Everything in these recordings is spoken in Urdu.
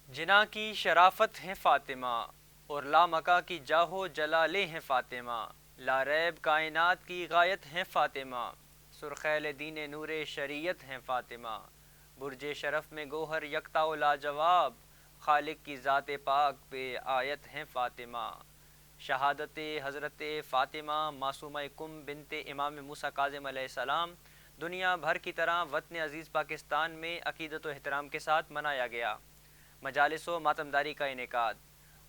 جنا کی شرافت ہے فاطمہ اور لامکہ کی جاہو جلالیں ہیں فاطمہ، لا ریب کائنات کی غایت ہیں فاطمہ، سرخیل دین نور شریعت ہیں فاطمہ، برج شرف میں گوہر یکتا و لاجواب، خالق کی ذات پاک پہ آیت ہیں فاطمہ، شہادت حضرت فاطمہ معصومہ کم بنت امام موسیٰ کاظم علیہ السلام دنیا بھر کی طرح وطن عزیز پاکستان میں عقیدت و احترام کے ساتھ منایا گیا۔ مجالس و ماتمداری کا انعقاد،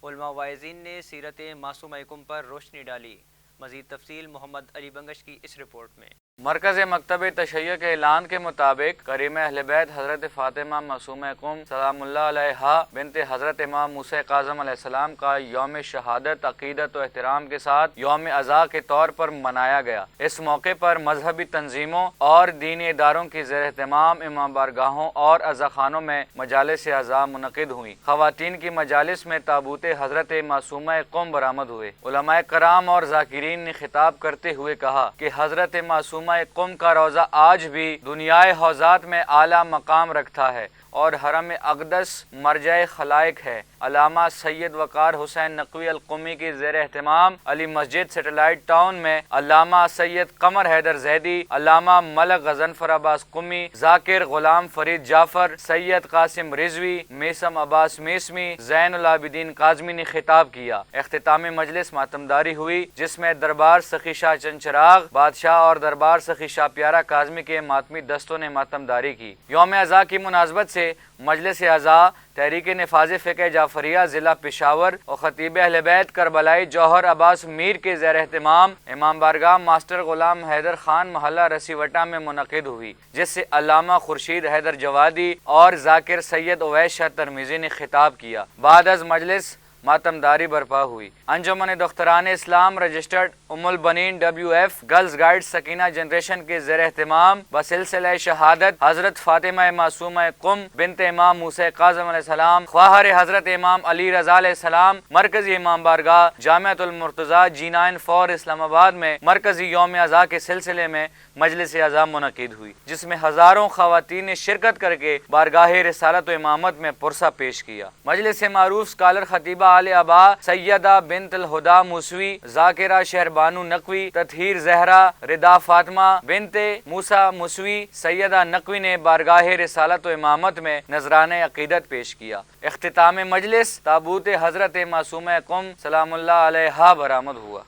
علماء واعظین نے سیرت معصومہ کم پر روشنی ڈالی۔ مزید تفصیل محمد علی بنگش کی اس رپورٹ میں۔ مرکز مکتب تشیع کے اعلان کے مطابق کریم اہل بیت حضرت فاطمہ معصومہ کم سلام اللہ علیہا بنت حضرت امام موسیٰ کاظم علیہ السلام کا یوم شہادت عقیدت و احترام کے ساتھ یوم عزا کے طور پر منایا گیا۔ اس موقع پر مذہبی تنظیموں اور دینی اداروں کی زیر اہتمام امام بارگاہوں اور عزاخانوں میں مجالس عزا منعقد ہوئیں۔ خواتین کی مجالس میں تابوت حضرت معصومہ کم برآمد ہوئے۔ علماء کرام اور ذاکرین نے خطاب کرتے ہوئے کہا کہ حضرت معصومہ قم کا روضہ آج بھی دنیائے حوزات میں اعلیٰ مقام رکھتا ہے اور حرم اقدس مرجع خلائق ہے۔ علامہ سید وقار حسین نقوی القمی کی زیر اہتمام علی مسجد سیٹلائٹ ٹاؤن میں علامہ سید قمر حیدر زیدی، علامہ ملک غضنفر عباس قمی، ذاکر غلام فرید جعفر، سید قاسم رضوی، میثم عباس میثمی، زین العابدین کاظمی نے خطاب کیا۔ اختتامی مجلس ماتمداری ہوئی جس میں دربار سخی شاہ چند چراغ بادشاہ اور دربار سخی شاہ پیارا کاظمی کے ماتمی دستوں نے ماتمداری کی۔ یوم عزا کی مناسبت سے مجلس عزا تحریک نفاذ فقہ جعفریہ ضلع پشاور اور خطیب اہل بیت کربلائی جوہر عباس میر کے زیر اہتمام امام بارگاہ ماسٹر غلام حیدر خان محلہ رسی وٹا میں منعقد ہوئی، جس سے علامہ خورشید حیدر جوادی اور ذاکر سید اویس شاہ ترمیزی نے خطاب کیا۔ بعد از مجلس ماتمداری برپا ہوئی۔ انجمن دختران اسلام رجسٹرڈ ام البنین WF girls guide Sakina generation کے زیر اہتمام بسلسلہ شہادت حضرت فاطمہ معصومہ قم بنت امام موسیٰ کاظم علیہ السلام خواہر حضرت امام علی رضا علیہ السلام مرکزی امام بارگاہ جامعۃ المرتضیٰ G9 4 اسلام آباد میں مرکزی یوم عزا کے سلسلے میں مجلس عزا منعقد ہوئی، جس میں ہزاروں خواتین نے شرکت کر کے بارگاہ رسالت و امامت میں پرسہ پیش کیا۔ مجلس سے معروف اسکالر خطیبہ آل ابا سیدہ بنت الہدا موسوی، ذاکرہ شہربانو نقوی، تطہیر زہرا ردا فاطمہ بنت موسیٰ موسوی سیدہ نقوی نے بارگاہ رسالت و امامت میں نذرانہ عقیدت پیش کیا۔ اختتام مجلس تابوت حضرت معصومہ قم سلام اللہ علیہا برآمد ہوا۔